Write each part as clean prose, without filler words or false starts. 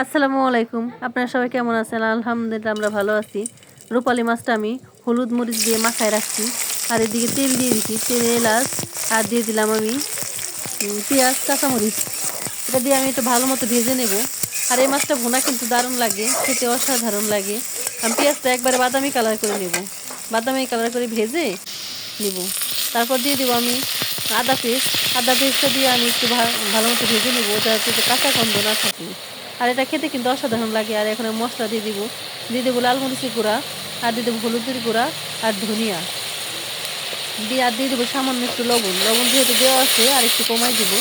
আসসালামু আলাইকুম। আপনারা সবাই কেমন আছেন? আলহামদুলিল্লাহ আমরা ভালো আছি। রূপালী মাছটা আমি হলুদ মরিচ দিয়ে মাখায় রাখছি। আর এদিকে তেল দিয়ে দিছি, তেলে এলাচ আর দিয়ে দিলাম আমি পেঁয়াজ কাঁচামরিচ। এটা দিয়ে আমি একটু ভালো মতো ভেজে নেব। আর এই মাছটা ভুনা কিন্তু দারুণ লাগে, খেতে অসাধারণ লাগে। আমি পেঁয়াজটা একবারে বাদামি কালার করে নেব, বাদামি কালার করে ভেজে নেব। তারপর দিয়ে দেবো আমি আদা পেস্টটা দিয়ে আমি একটু ভালো মতো ভেজে নেব, যাতে কাঁচা গন্ধ না থাকে। আর এটা খেতে কিন্তু অসাধারণ লাগে। আর এখন মশলা দিয়ে দেবো লাল মরিচের গুঁড়া, আর দিয়ে দেবো হলুদের গুঁড়া আর ধনিয়া দিয়ে দেবো সামান্য একটু লবণ যেহেতু দেওয়া আছে আর একটু কমাই দেবো।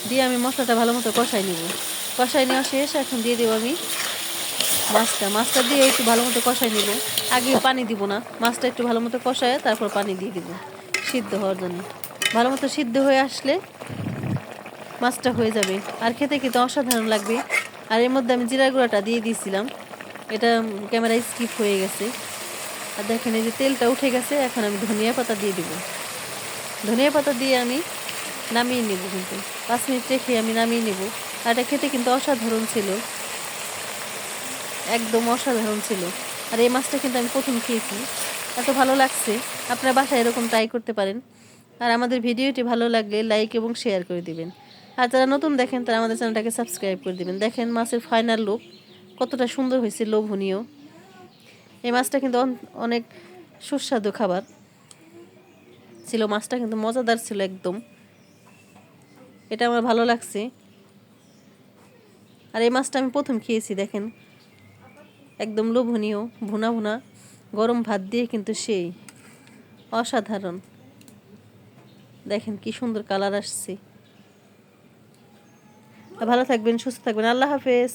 দিয়ে আমি মশলাটা ভালো মতো কষাই নেওয়া শেষ। এখন দিয়ে দেবো আমি মাছটা দিয়ে একটু ভালো মতো কষাই নেব। আগে পানি দিব না, মাছটা একটু ভালো মতো কষায় তারপর পানি দিয়ে দিব সিদ্ধ হওয়ার জন্য। ভালো মতো সিদ্ধ হয়ে আসলে মাছটা হয়ে যাবে, আর খেতে খেতে অসাধারণ লাগবে। আর এর মধ্যে আমি জিরার গুঁড়াটা দিয়ে দিয়েছিলাম, এটা ক্যামেরায় স্কিপ হয়ে গেছে। আর দেখেন এই যে তেলটা উঠে গেছে। এখন আমি ধনিয়া পাতা দিয়ে দিব, ধনিয়া পাতা দিয়ে আমি নামিয়ে নেব। কিন্তু 5 মিনিট রেখে আমি নামিয়ে নেব। আর এটা খেতে কিন্তু অসাধারণ ছিল, একদম অসাধারণ ছিল। আর এই মাছটা কিন্তু আমি প্রথম খেয়েছি, এত ভালো লাগছে। আপনারা বাসায় এরকম ট্রাই করতে পারেন। আর আমাদের ভিডিওটি ভালো লাগলে লাইক এবং শেয়ার করে দিবেন। আর যারা নতুন দেখেন তারা আমাদের চ্যানেলটাকে সাবস্ক্রাইব করে দিবেন। দেখেন মাছের ফাইনাল লুক কতটা সুন্দর হয়েছে, লোভনীয়। এই মাছটা কিন্তু অনেক সুস্বাদু খাবার ছিল, মাছটা কিন্তু মজাদার ছিল একদম। এটা আমার ভালো লাগছে। আর এই মাছটা আমি প্রথম খেয়েছি, দেখেন একদম লোভনীয়, ভুনা ভুনা গরম ভাত দিয়ে কিন্তু সেই অসাধারণ। দেখেন কি সুন্দর কালার আসছে। ভালো থাকবেন, সুস্থ থাকবেন, আল্লাহ হাফেজ।